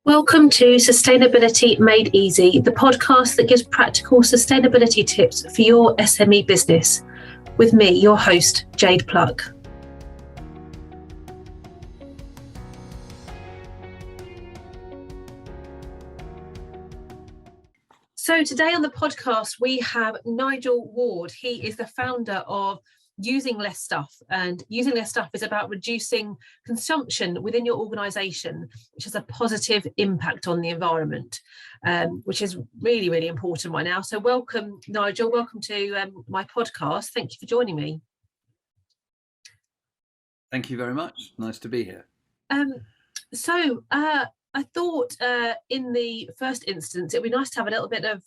Welcome to Sustainability Made Easy, the podcast that gives practical sustainability tips for your SME business. With me, your host, Jade Pluck. So today on the podcast, we have Nigel Ward. He is the founder of Using Less Stuff, and Using Less Stuff is about reducing consumption within your organisation, which has a positive impact on the environment, which is really, really important right now. So welcome, Nigel. Welcome to my podcast. Thank you for joining me. Thank you very much. Nice to be here. I thought in the first instance, it would be nice to have a little bit of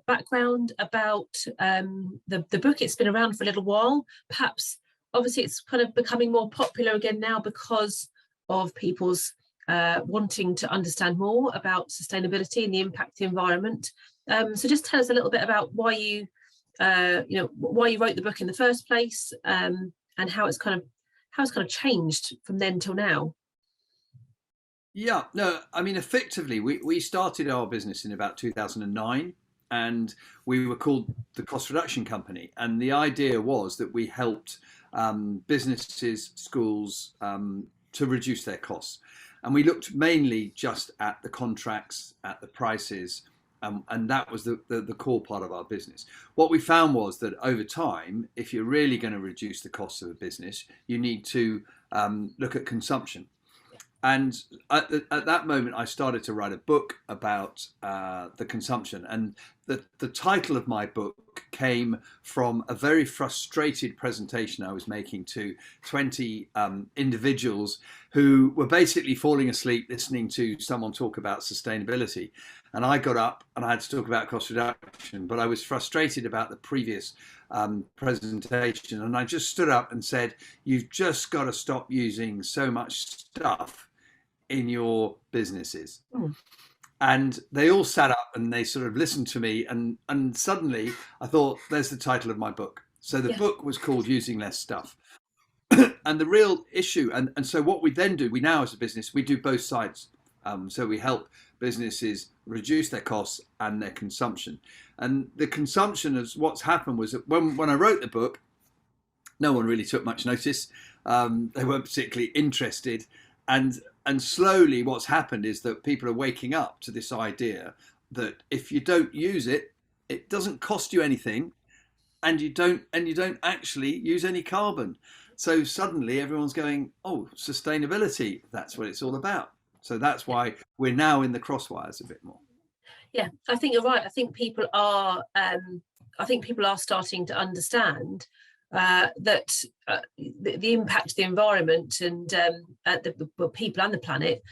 background about the book. It's been around for a little while. Perhaps, obviously, it's kind of becoming more popular again now because of people's wanting to understand more about sustainability and the impact of the environment. So just tell us a little bit about why you wrote the book in the first place, and how it's kind of changed from then till now. Yeah, no, I mean, effectively, we started our business in about 2009, and we were called the Cost Reduction Company. And the idea was that we helped businesses, schools to reduce their costs. And we looked mainly just at the contracts, at the prices, and that was the core part of our business. What we found was that over time, if you're really going to reduce the costs of a business, you need to look at consumption. And at that moment, I started to write a book about the consumption. And the title of my book came from a very frustrated presentation I was making to 20 individuals who were basically falling asleep listening to someone talk about sustainability. And I got up and I had to talk about cost reduction, but I was frustrated about the previous presentation. And I just stood up and said, you've just got to stop using so much stuff in your businesses. And they all sat up and they sort of listened to me, and suddenly I thought, there's the title of my book. So the book was called Using Less Stuff. And the real issue, and so what we then do, we now as a business, we do both sides. So we help businesses reduce their costs and their consumption. And the consumption is what's happened was that when I wrote the book, no one really took much notice. They weren't particularly interested. And slowly what's happened is that people are waking up to this idea that if you don't use it, it doesn't cost you anything, and you don't actually use any carbon. So suddenly everyone's going, oh, sustainability, that's what it's all about. So that's why we're now in the crosswires a bit more. Yeah, I think you're right. I think people are starting to understand that the impact of the environment and the people and the planet,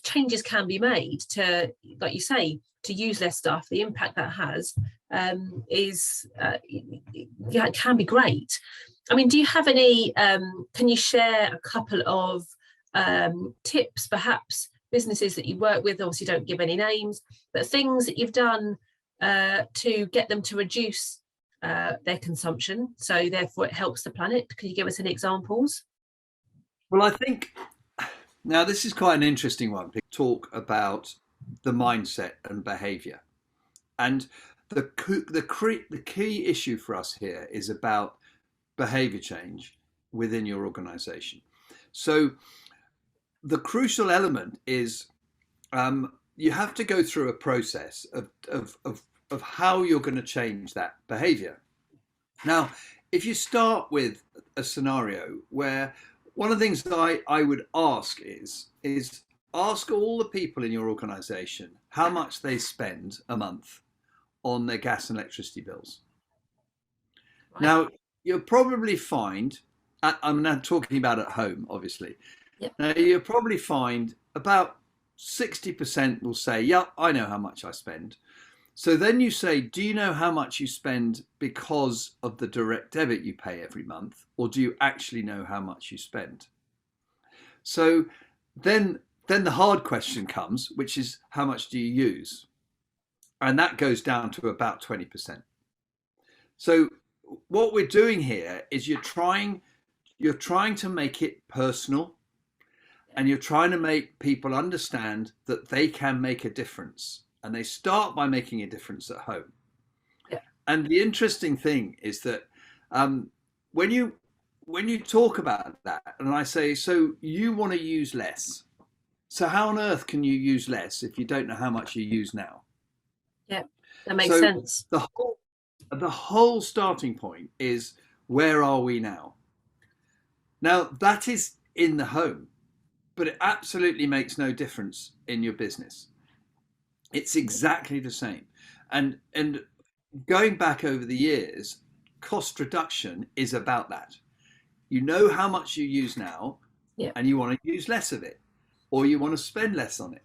changes can be made to, like you say, to use less stuff. The impact that has can be great. I mean, do you have any? Can you share a couple of tips, perhaps businesses that you work with? Obviously, don't give any names, but things that you've done to get them to reduce their consumption, so therefore it helps the planet. Can you give us any examples? Well, I think now this is quite an interesting one to talk about the mindset and behavior. And the key issue for us here is about behavior change within your organization. So the crucial element is you have to go through a process of how you're going to change that behavior. Now, if you start with a scenario where one of the things that I would ask is ask all the people in your organization how much they spend a month on their gas and electricity bills. Right. Now, you'll probably find, I'm now talking about at home, obviously. Yep. Now, you'll probably find about 60% will say, yeah, I know how much I spend. So then you say, do you know how much you spend because of the direct debit you pay every month? Or do you actually know how much you spend? So then the hard question comes, which is how much do you use? And that goes down to about 20%. So what we're doing here is you're trying to make it personal. and you're trying to make people understand that they can make a difference, and they start by making a difference at home. Yeah. And the interesting thing is that when you talk about that, and I say, so you want to use less, so how on earth can you use less if you don't know how much you use now? Yeah, that makes sense. The whole starting point is, where are we now? Now that is in the home, but it absolutely makes no difference in your business. It's exactly the same. And going back over the years, cost reduction is about that. You know how much you use now, Yeah. and you want to use less of it, or you want to spend less on it.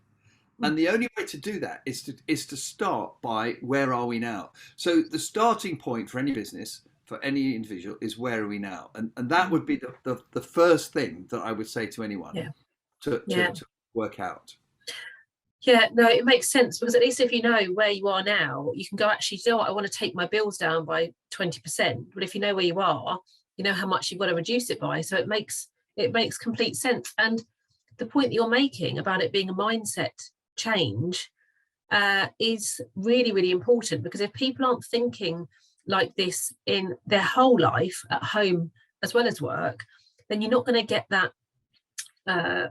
And the only way to do that is to start by, where are we now? So the starting point for any business, for any individual, is, where are we now? And that would be the first thing that I would say to anyone to work out. Yeah, no, it makes sense, because at least if you know where you are now, you can go, actually, you know what, I want to take my bills down by 20%. But if you know where you are, you know how much you've got to reduce it by. So it makes complete sense. And the point that you're making about it being a mindset change is really, really important, because if people aren't thinking like this in their whole life, at home as well as work, then you're not going to get that.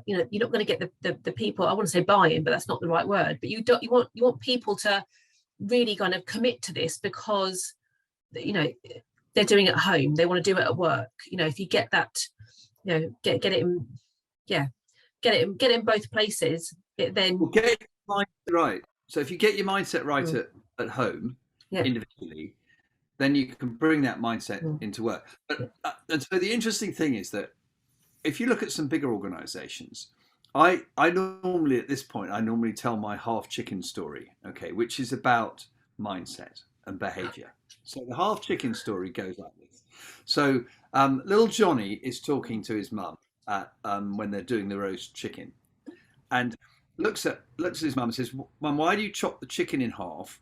You're not going to get the people, I want to say buy-in, but that's not the right word, but you want people to really kind of commit to this, because they're doing it at home, they want to do it at work. If you get that, get it in, get it in both places, it then get your mindset right. So if you get your mindset right at home, individually, then you can bring that mindset into work. But and so the interesting thing is that if you look at some bigger organizations, I normally, at this point, I normally tell my half chicken story, okay, which is about mindset and behavior. So the half chicken story goes like this. So little Johnny is talking to his mum when they're doing the roast chicken, and looks at his mum and says, "Mum, why do you chop the chicken in half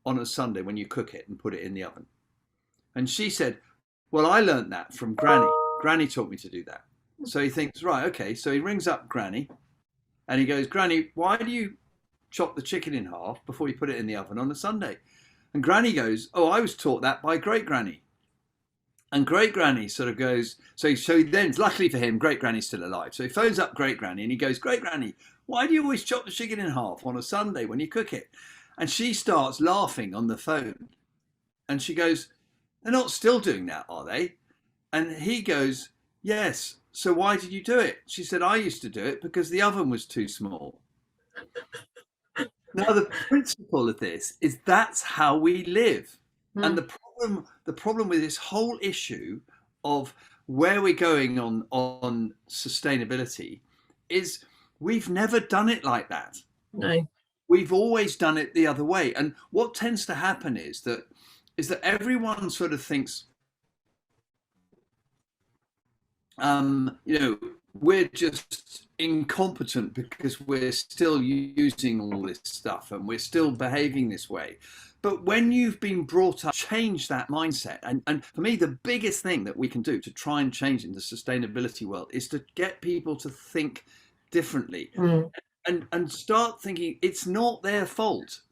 on a Sunday when you cook it and put it in the oven?" And she said, "Well, I learned that from Granny. Granny taught me to do that." So he thinks, right, okay. So he rings up Granny and he goes, "Granny, why do you chop the chicken in half before you put it in the oven on a Sunday?" And Granny goes, "Oh, I was taught that by Great Granny." And Great Granny sort of goes, so then, luckily for him, Great Granny's still alive. So he phones up Great Granny and he goes, "Great Granny, why do you always chop the chicken in half on a Sunday when you cook it?" And she starts laughing on the phone. And she goes, "They're not still doing that, are they?" And he goes, "Yes. So why did you do it?" She said, "I used to do it because the oven was too small." Now, the principle of this is that's how we live. And the problem with this whole issue of where we're going on sustainability is we've never done it like that. No. We've always done it the other way. And what tends to happen is that everyone sort of thinks, we're just incompetent because we're still using all this stuff and we're still behaving this way. But when you've been brought up, change that mindset. And for me, the biggest thing that we can do to try and change in the sustainability world is to get people to think differently and start thinking it's not their fault.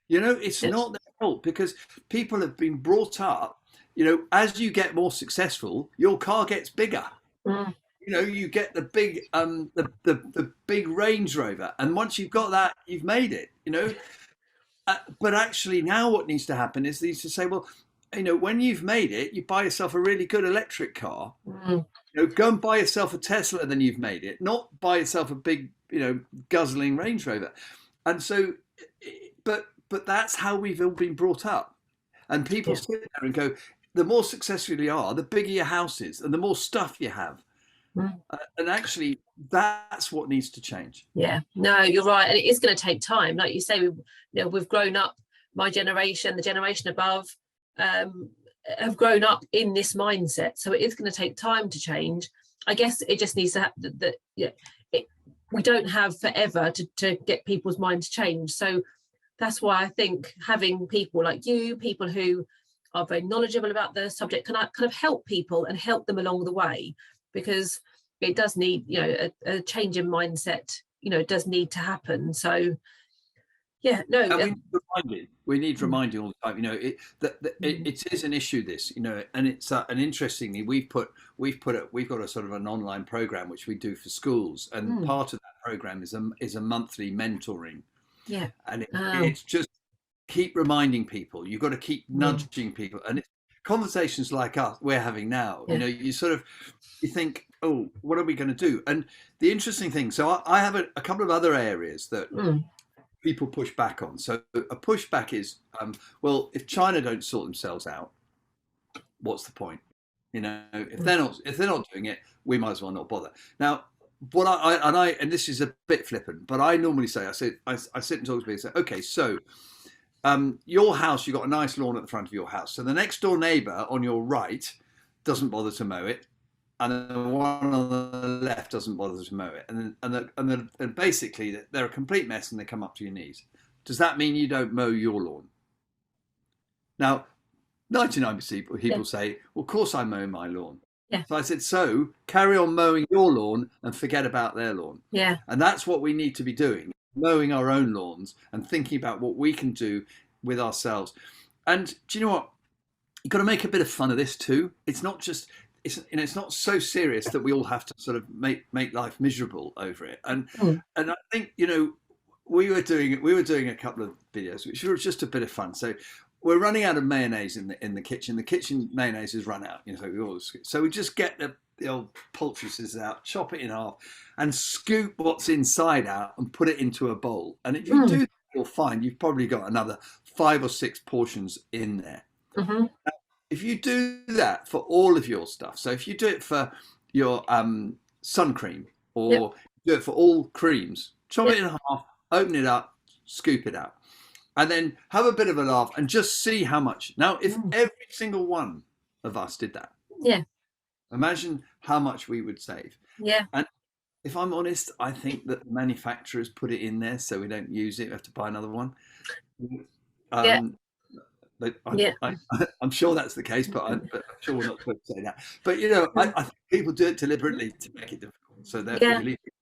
It's not their fault, because people have been brought up, as you get more successful, your car gets bigger. You get the big the big Range Rover, and once you've got that, you've made it. But actually, now what needs to happen is to say, well, when you've made it, you buy yourself a really good electric car. Go and buy yourself a Tesla, then you've made it. Not buy yourself a big, guzzling Range Rover. And so, but that's how we've all been brought up. And people sit there and go, the more successful you are, the bigger your house is, and the more stuff you have. And actually, that's what needs to change. Yeah, no, you're right. And it is going to take time. Like you say, we've grown up, my generation, the generation above, have grown up in this mindset. So it is going to take time to change. I guess it just needs to happen we don't have forever to get people's minds changed. So that's why I think having people like you, people who are very knowledgeable about the subject, can kind of help people and help them along the way. Because it does need, a change in mindset, does need to happen. So yeah, no, And we need reminding. We need Mm. reminding all the time. It is an issue. This, and it's and interestingly, we've got a sort of an online program which we do for schools, and part of that program is a monthly mentoring. Yeah, And it's just keep reminding people. You've got to keep nudging people, and it's conversations like us we're having now. Yeah. You think, oh, what are we going to do? And the interesting thing, so I have a couple of other areas that people push back on. So a pushback is, well, if China don't sort themselves out, what's the point? If they're not doing it, we might as well not bother. Now, what and this is a bit flippant, but I normally say, I sit and talk to people and say, okay, so your house, you've got a nice lawn at the front of your house. So the next door neighbor on your right doesn't bother to mow it, and the one on the left doesn't bother to mow it, and basically they're a complete mess and they come up to your knees. Does that mean you don't mow your lawn? Now, 99% of people say, well, of course I mow my lawn. Yeah. So I said, so carry on mowing your lawn and forget about their lawn. Yeah. And that's what we need to be doing, mowing our own lawns and thinking about what we can do with ourselves. And do you know what? You've got to make a bit of fun of this too. It's not just, it's not so serious that we all have to sort of make life miserable over it. And I think, we were doing a couple of videos which were just a bit of fun. So we're running out of mayonnaise in the kitchen. The kitchen mayonnaise has run out. So we just get the old poultry scissors out, chop it in half, and scoop what's inside out and put it into a bowl. And if you do that, you'll find you've probably got another 5 or 6 portions in there. Now, if you do that for all of your stuff, so if you do it for your sun cream or do it for all creams, chop it in half, open it up, scoop it out, and then have a bit of a laugh and just see how much. Now, if every single one of us did that, imagine how much we would save. Yeah. And if I'm honest, I think that the manufacturers put it in there so we don't use it. We have to buy another one. But I'm sure that's the case, but I'm sure we're not supposed to say that. But I think people do it deliberately to make it difficult. So therefore, you leave it.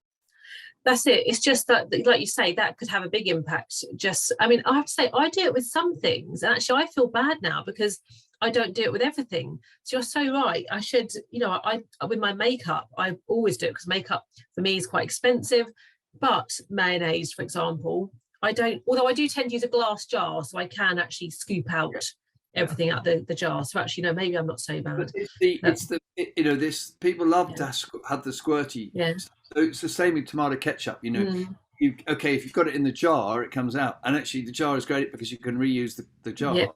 That's it. It's just that, like you say, that could have a big impact. I have to say, I do it with some things. And actually, I feel bad now because I don't do it with everything. So you're so right. I should, I with my makeup, I always do it because makeup for me is quite expensive. But mayonnaise, for example, I don't, although I do tend to use a glass jar, so I can actually scoop out everything out the jar. So actually, no, maybe I'm not so bad. But people love to have the squirty. Yeah. So it's the same with tomato ketchup. If you've got it in the jar, it comes out, and actually the jar is great because you can reuse the jar. Yeah.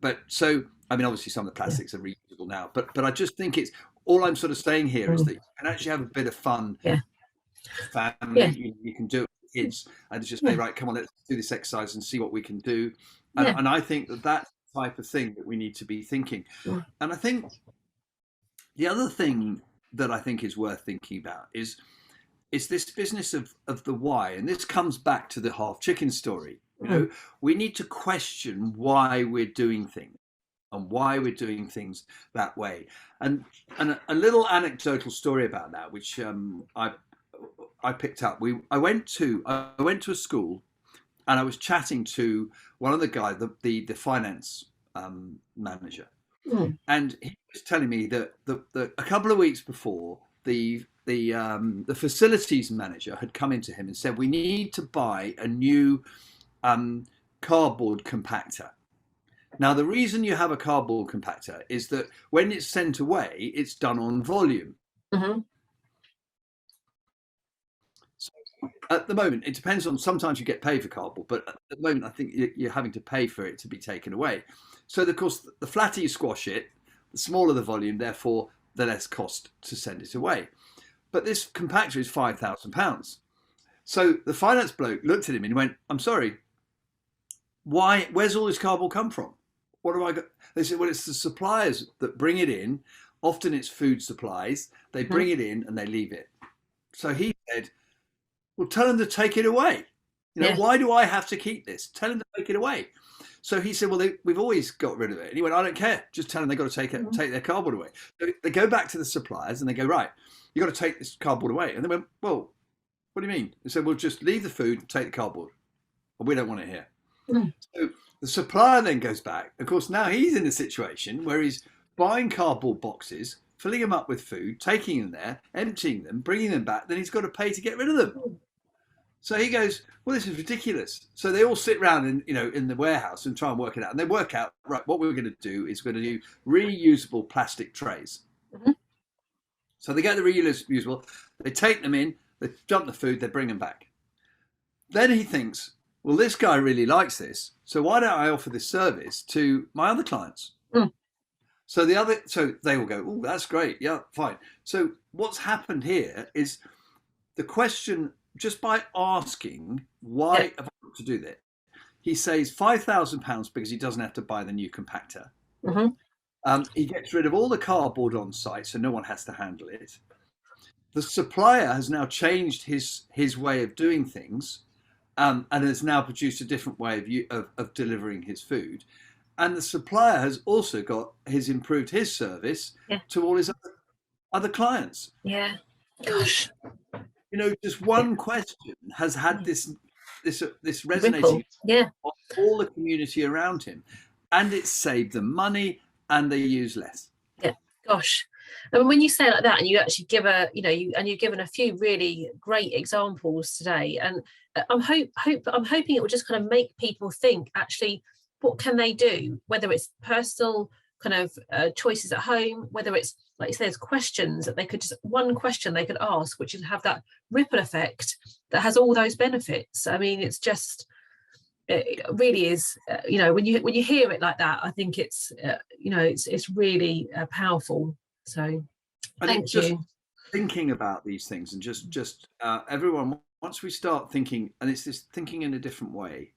But so obviously some of the plastics are reusable now. But I just think it's all I'm sort of saying here is that you can actually have a bit of fun. Yeah. Family, you can do it with kids and just say, right, come on, let's do this exercise and see what we can do. And I think that's the type of thing that we need to be thinking. And I think the other thing that I think is worth thinking about is this business of the why. And this comes back to the half chicken story. We need to question why we're doing things and why we're doing things that way. And a little anecdotal story about that, which I picked up. I went to a school, and I was chatting to one of the guys, the finance manager, and he was telling me that a couple of weeks before, the facilities manager had come into him and said, we need to buy a new cardboard compactor. Now, the reason you have a cardboard compactor is that when it's sent away, it's done on volume. So at the moment, it depends on, sometimes you get paid for cardboard, but at the moment, I think you're having to pay for it to be taken away. So, of course, the flatter you squash it, the smaller the volume, therefore, the less cost to send it away. But this compactor is £5,000. So the finance bloke looked at him and went, I'm sorry, where's all this cardboard come from? What have I got? They said, well, it's the suppliers that bring it in. Often it's food supplies. They bring it in and they leave it. So he said, well, tell them to take it away. Yeah. Why do I have to keep this? Tell them to take it away. So he said, well, we've always got rid of it. And he went, I don't care. Just tell them they've got to take their cardboard away. So they go back to the suppliers and they go, right, you've got to take this cardboard away. And they went, well, what do you mean? They said, well, just leave the food and take the cardboard. Well, we don't want it here. So the supplier then goes back. Of course, now he's in a situation where he's buying cardboard boxes, filling them up with food, taking them there, emptying them, bringing them back. Then he's got to pay to get rid of them. So he goes, well, this is ridiculous. So they all sit around in the warehouse and try and work it out. And they work out, right, what we're going to do is we're going to do reusable plastic trays. So they get the reusable, they take them in, they dump the food, they bring them back. Then he thinks, well, this guy really likes this. So why don't I offer this service to my other clients? So they will go, oh, that's great. Yeah, fine. So what's happened here is the question, just by asking why have I got to do that, he saves £5,000 because he doesn't have to buy the new compactor. He gets rid of all the cardboard on site, so no one has to handle it. The supplier has now changed his way of doing things, and has now produced a different way of delivering his food. And the supplier has also improved his service to all his other clients. Yeah. Gosh. Just one question has had this resonating on all the community around him, and it's saved them money, and they use less. Yeah, gosh. I mean, when you say it like that, and you actually give you've given a few really great examples today, and I'm hoping it will just kind of make people think, actually, what can they do? Whether it's personal kind of choices at home, whether it's, like you say, there's questions that one question they could ask, which would have that ripple effect that has all those benefits. I mean, it really is, when you hear it like that, I think it's really powerful. So thank you. Thinking about these things, and just everyone, once we start thinking, and it's this thinking in a different way,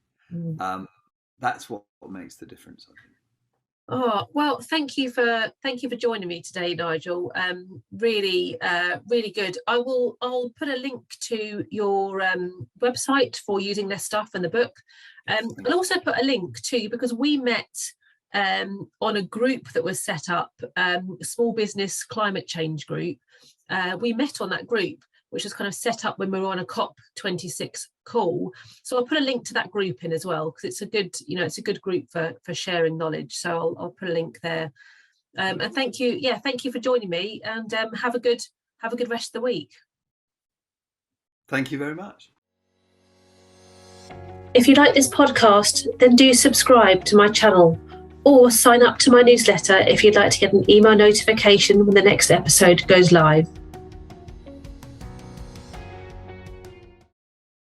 that's what makes the difference, I think. Oh, well, thank you for joining me today, Nigel. Really good. I'll put a link to your website for using less stuff and the book. I'll also put a link to, because we met on a group that was set up, Small Business Climate Change Group. We met on that group, which was kind of set up when we were on a COP26 call. So I'll put a link to that group in as well, because it's a good group for sharing knowledge. So I'll put a link there. And thank you for joining me, and have a good rest of the week. Thank you very much. If you like this podcast, then do subscribe to my channel, or sign up to my newsletter if you'd like to get an email notification when the next episode goes live.